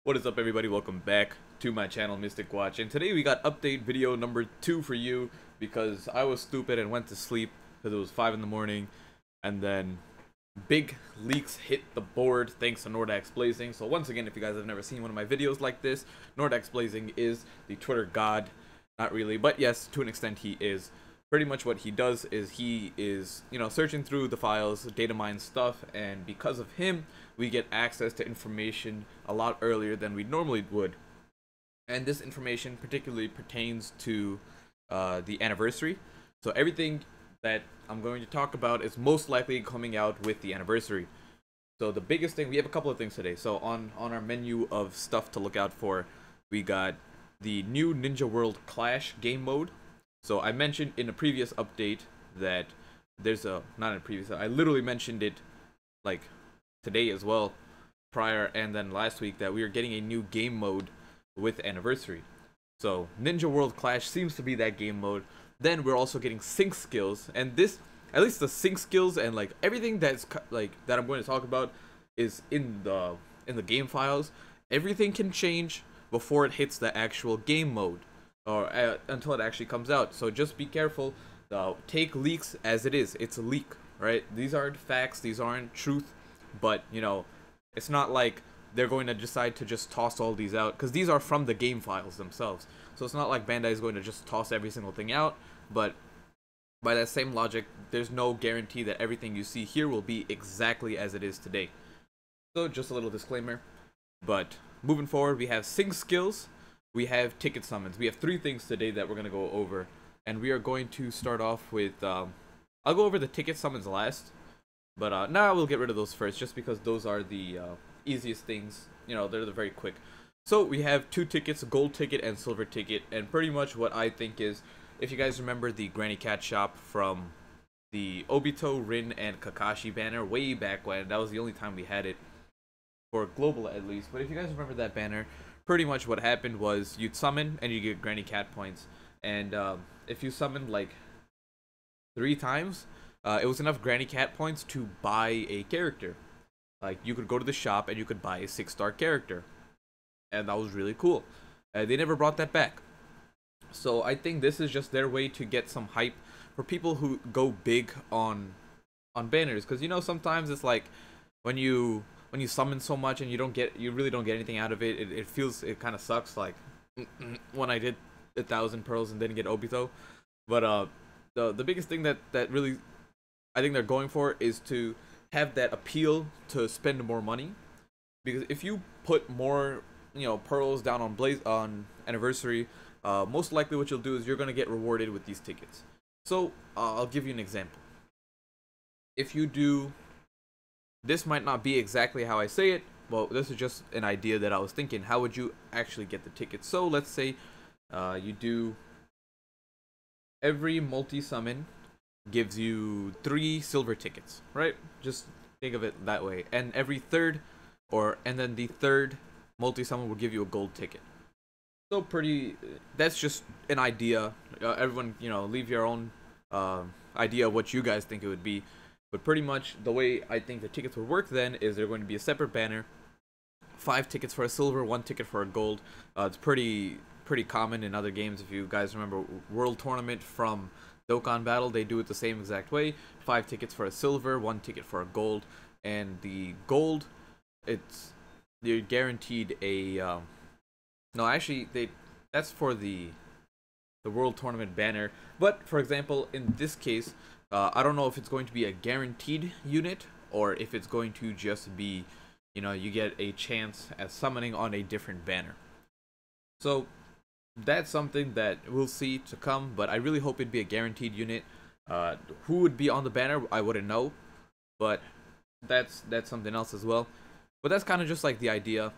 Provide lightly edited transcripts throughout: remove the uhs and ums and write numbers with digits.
What is up, everybody? Welcome back to my channel, Mystic Watch, and today we got update video number 2 for you because I was stupid and went to sleep because it was 5 in the morning, and then big leaks hit the board thanks to Nordax Blazing. So once again, if you guys have never seen one of my videos like this, Nordax Blazing is the Twitter god. Not really, but yes, to an extent he is. Pretty much what he does is he is, searching through the files, data mine stuff, and because of him, we get access to information a lot earlier than we normally would. And this information particularly pertains to the anniversary. So everything that I'm going to talk about is most likely coming out with the anniversary. So the biggest thing, we have a couple of things today. So on our menu of stuff to look out for, we got the new Ninja World Clash game mode. So I mentioned in a previous update that there's not in a previous, I literally mentioned it like today as well, prior, and then last week, that we are getting a new game mode with anniversary. So Ninja World Clash seems to be that game mode. Then we're also getting sync skills, and this, at least the sync skills and like everything that's like that I'm going to talk about is in the game files. Everything can change before it hits the actual game mode, or until it actually comes out. So just be careful. Take leaks as it is. It's a leak, right? These aren't facts. These aren't truth. But it's not like they're going to decide to just toss all these out, because these are from the game files themselves. So it's not like Bandai is going to just toss every single thing out. But by that same logic, there's no guarantee that everything you see here will be exactly as it is today. So just a little disclaimer. But moving forward, we have sync skills. We have ticket summons. We have 3 things today that we're going to go over. And we are going to start off with, I'll go over the ticket summons last. But now we'll get rid of those first, just because those are the easiest things. They're very quick. So we have 2 tickets, a gold ticket and silver ticket. And pretty much what I think is, if you guys remember the Granny Cat shop from the Obito, Rin, and Kakashi banner way back when, that was the only time we had it, for global at least. But if you guys remember that banner, pretty much what happened was you'd summon and you get Granny Cat points. And if you summoned like 3 times, it was enough Granny Cat points to buy a character. Like, you could go to the shop and you could buy a 6-star character. And that was really cool. They never brought that back. So I think this is just their way to get some hype for people who go big on banners. Because sometimes it's like when you summon so much and you really don't get anything out of it, it kind of sucks. Like when I did 1,000 pearls and didn't get Obito. But the biggest thing that really I think they're going for is to have that appeal to spend more money. Because if you put more pearls down on anniversary, most likely what you'll do is you're going to get rewarded with these tickets. So I'll give you an example. If you do, this might not be exactly how I say it, well, this is just an idea that I was thinking, how would you actually get the tickets? So let's say you do, every multi-summon gives you 3 silver tickets, right? Just think of it that way. And every and then the third multi-summon will give you a gold ticket. So that's just an idea. Everyone, leave your own idea of what you guys think it would be. But pretty much the way I think the tickets would work then is they're going to be a separate banner. 5 tickets for a silver, 1 ticket for a gold. It's pretty common in other games. If you guys remember World Tournament from Dokkan Battle, they do it the same exact way. 5 tickets for a silver, 1 ticket for a gold. And the gold, you're guaranteed a no, actually that's for the World Tournament banner. But for example, in this case, I don't know if it's going to be a guaranteed unit or if it's going to just be, you get a chance at summoning on a different banner. So that's something that we'll see to come, but I really hope it'd be a guaranteed unit. Who would be on the banner, I wouldn't know, but that's something else as well. But that's kind of just like the idea.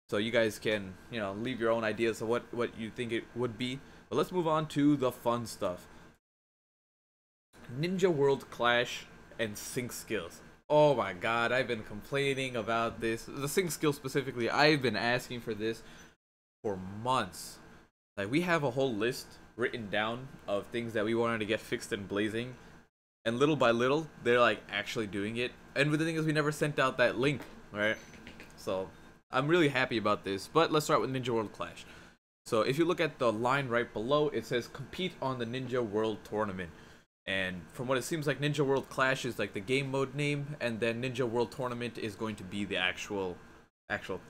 So you guys can, leave your own ideas of what you think it would be. But let's move on to the fun stuff. Ninja World Clash and sync skills. Oh my god, I've been complaining about this. The sync skill specifically, I've been asking for this for months. Like, we have a whole list written down of things that we wanted to get fixed in Blazing. And little by little, they're like actually doing it. And the thing is, we never sent out that link, right? So I'm really happy about this. But let's start with Ninja World Clash. So if you look at the line right below, it says compete on the Ninja World Tournament. And from what it seems like, Ninja World Clash is like the game mode name, and then Ninja World Tournament is going to be the actual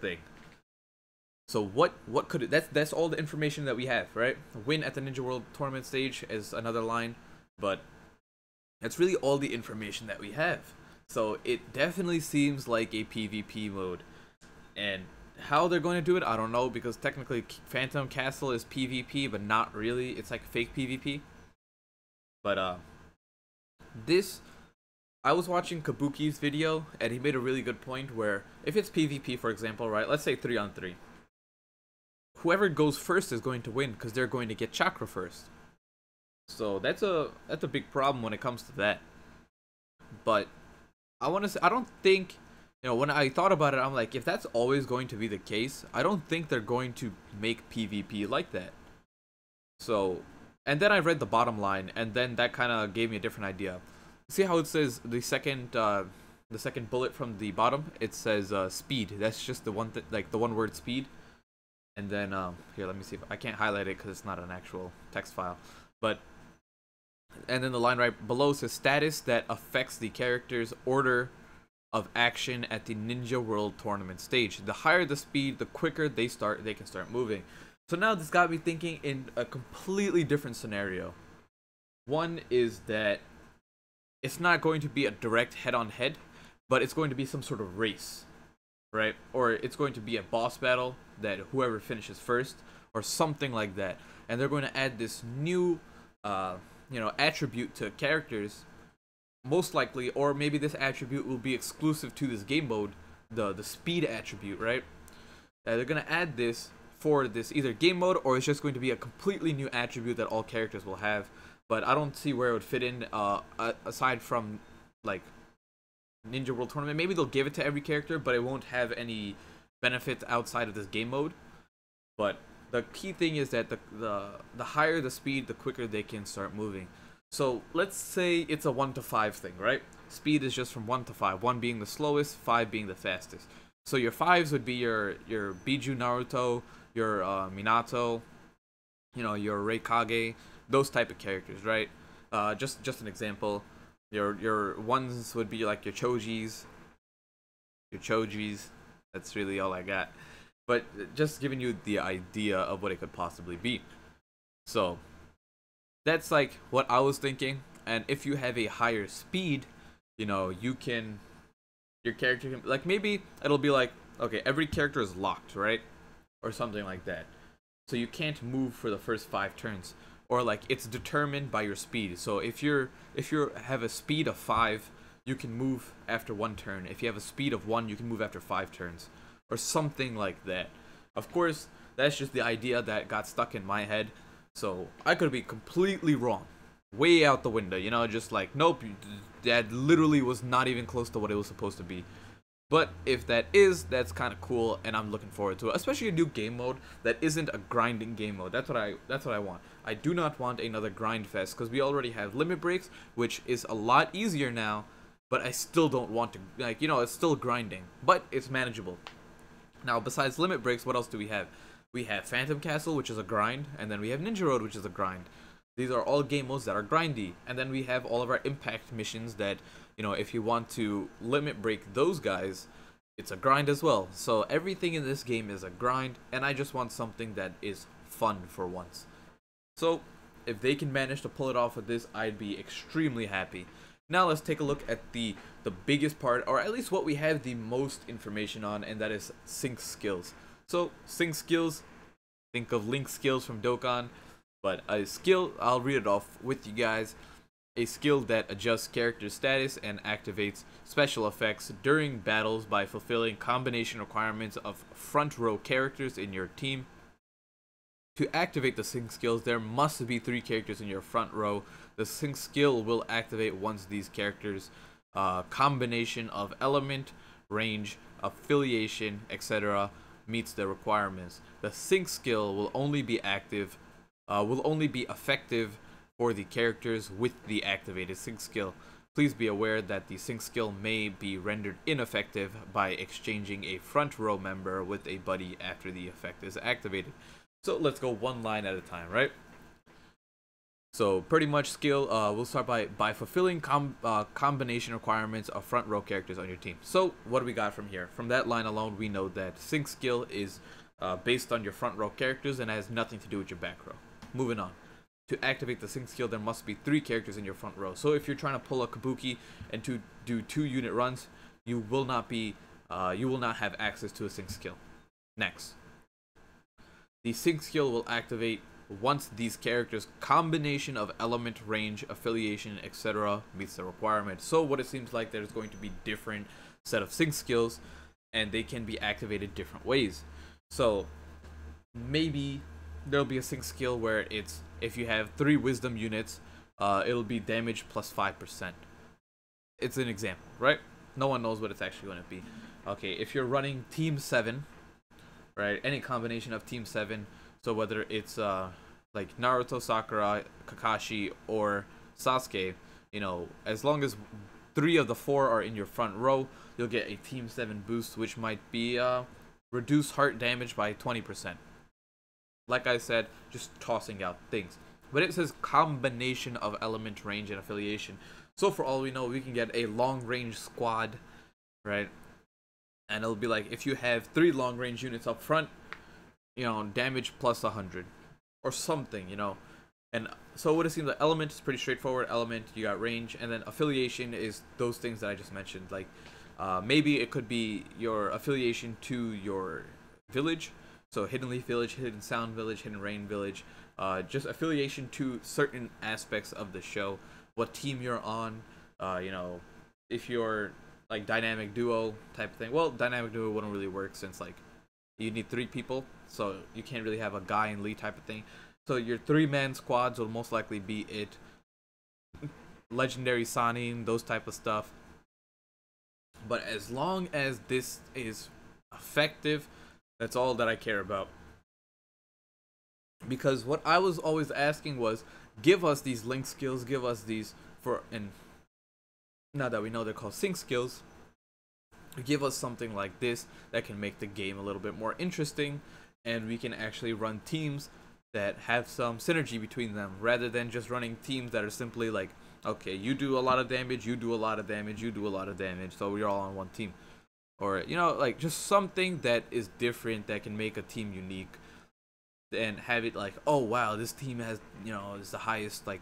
thing. So what could it, that's all the information that we have, right? Win at the Ninja World Tournament stage is another line, but that's really all the information that we have. So it definitely seems like a PvP mode. And how they're going to do it, I don't know, because technically Phantom Castle is PvP, but not really. It's like fake PvP. But this, I was watching Kabuki's video, and he made a really good point where if it's PvP, for example, right, let's say 3-on-3, whoever goes first is going to win because they're going to get chakra first. So that's a big problem when it comes to that. But I want to say, I don't think, you know, when I thought about it, I'm like, if that's always going to be the case, I don't think they're going to make PvP like that. So, and then I read the bottom line, and then that kind of gave me a different idea. See how it says the second bullet from the bottom? It says speed. That's just the one like the one word speed. And then here, let me see if I can't highlight it because it's not an actual text file. But and then the line right below says status that affects the character's order of action at the Ninja World Tournament stage. The higher the speed, the quicker they can start moving. So now this got me thinking in a completely different scenario. One is that it's not going to be a direct head-on-head, but it's going to be some sort of race, right? Or it's going to be a boss battle that whoever finishes first, or something like that. And they're going to add this new, attribute to characters, most likely, or maybe this attribute will be exclusive to this game mode, the speed attribute, right? They're going to add this for this either game mode, or it's just going to be a completely new attribute that all characters will have. But I don't see where it would fit in, aside from, like, Ninja World Tournament. Maybe they'll give it to every character, but it won't have any benefits outside of this game mode. But the key thing is that the higher the speed, the quicker they can start moving. So let's say it's a 1 to 5 thing, right? Speed is just from 1 to 5, 1 being the slowest, 5 being the fastest. So your 5s would be your Biju Naruto, your Minato, your Reikage, those type of characters, right? Just an example. Your 1s would be like your Chojis. That's really all I got. But just giving you the idea of what it could possibly be. So that's like what I was thinking. And if you have a higher speed, your character can, like, maybe it'll be like, okay, every character is locked, right? Or something like that. So you can't move for the first 5 turns. Or like it's determined by your speed. So if you have a speed of 5, you can move after 1 turn. If you have a speed of 1, you can move after 5 turns. Or something like that. Of course, that's just the idea that got stuck in my head. So I could be completely wrong. Way out the window, just like, nope, that literally was not even close to what it was supposed to be. But if that is, that's kind of cool, and I'm looking forward to it. Especially a new game mode that isn't a grinding game mode. That's what I want. I do not want another grind fest, because we already have limit breaks, which is a lot easier now. But I still don't want to, like, it's still grinding, but it's manageable. Now, besides limit breaks, what else do we have? We have Phantom Castle, which is a grind, and then we have Ninja Road, which is a grind. These are all game modes that are grindy, and then we have all of our impact missions that, if you want to limit break those guys, it's a grind as well. So everything in this game is a grind, and I just want something that is fun for once. So if they can manage to pull it off with this, I'd be extremely happy. Now let's take a look at the biggest part, or at least what we have the most information on, and that is sync skills. So sync skills, think of Link skills from Dokkan, but a skill, I'll read it off with you guys. A skill that adjusts character status and activates special effects during battles by fulfilling combination requirements of front row characters in your team. To activate the sync skills, there must be 3 characters in your front row. The sync skill will activate once these characters' combination of element, range, affiliation, etc. meets the requirements. The sync skill will only be effective for the characters with the activated sync skill. Please be aware that the sync skill may be rendered ineffective by exchanging a front row member with a buddy after the effect is activated. So let's go one line at a time, right? So pretty much skill, we'll start by fulfilling combination requirements of front row characters on your team. So what do we got from here? From that line alone, we know that sync skill is based on your front row characters and has nothing to do with your back row. Moving on. To activate the sync skill, there must be 3 characters in your front row. So if you're trying to pull a Kabuki and to do 2 unit runs, you will not have access to a sync skill. Next, the sync skill will activate once these characters' combination of element, range, affiliation, etc. meets the requirement. So what it seems like, there's going to be different set of sync skills, and they can be activated different ways. So maybe there'll be a sync skill where it's, if you have 3 wisdom units, it'll be damage plus 5%. It's an example, right? No one knows what it's actually going to be. Okay, if you're running Team 7, right, any combination of Team 7, so whether it's like Naruto, Sakura, Kakashi, or Sasuke, you know, as long as 3 of the 4 are in your front row, you'll get a Team 7 boost, which might be reduce heart damage by 20%. Like I said, just tossing out things. But it says combination of element, range, and affiliation. So for all we know, we can get a long-range squad, right? And it'll be like, if you have 3 long-range units up front, you know, damage plus 100. Or something, you know. And so what it seems like, element is pretty straightforward. Element, you got range. And then affiliation is those things that I just mentioned. Like, maybe it could be your affiliation to your village. So Hidden Leaf Village, Hidden Sound Village, Hidden Rain Village, just affiliation to certain aspects of the show, what team you're on, you know, if you're like dynamic duo type of thing. Well, dynamic duo wouldn't really work since like you need 3 people, so you can't really have a guy and lead type of thing. So your 3-man squads will most likely be it, legendary Sanin, those type of stuff. But as long as this is effective, that's all that I care about. Because what I was always asking was, give us these link skills, give us these and now that we know they're called sync skills, give us something like this that can make the game a little bit more interesting, and we can actually run teams that have some synergy between them, rather than just running teams that are simply like, okay, you do a lot of damage, you do a lot of damage, you do a lot of damage, so we're all on one team. Or, you know, like, just something that is different that can make a team unique. And have it like, oh, wow, this team has, you know, is the highest, like,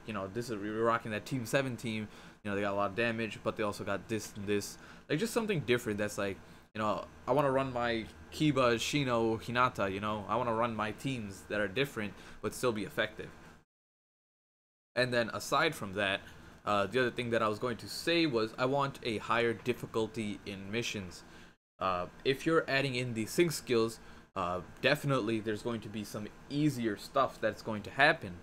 you know, this is, we're rocking that Team 7 team. You know, they got a lot of damage, but they also got this and this. Like, just something different that's like, you know, I want to run my Kiba, Shino, Hinata, you know. I want to run my teams that are different, but still be effective. And then, aside from that, the other thing that I was going to say was I want a higher difficulty in missions. If you're adding in the sync skills, definitely there's going to be some easier stuff that's going to happen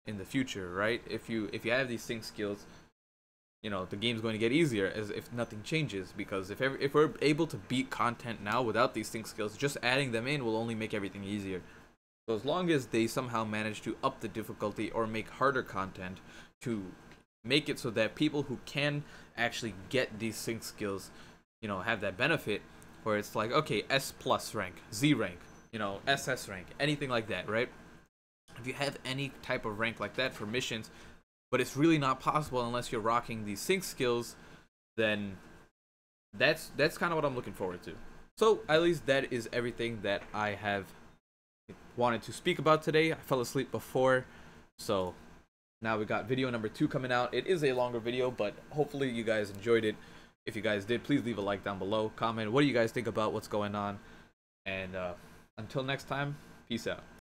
in the future, right? If you have these sync skills, you know, the game's going to get easier as if nothing changes. Because if we're able to beat content now without these sync skills, just adding them in will only make everything easier. So as long as they somehow manage to up the difficulty or make harder content to make it so that people who can actually get these sync skills, you know, have that benefit, where it's like, okay, S plus rank, Z rank, you know, SS rank, anything like that, right? If you have any type of rank like that for missions, but it's really not possible unless you're rocking these sync skills, then that's kind of what I'm looking forward to. So at least that is everything that I have wanted to speak about today. I fell asleep before, so now we got video number 2 coming out. It is a longer video, but hopefully you guys enjoyed it. If you guys did, please leave a like down below. Comment what do you guys think about what's going on. And until next time, peace out.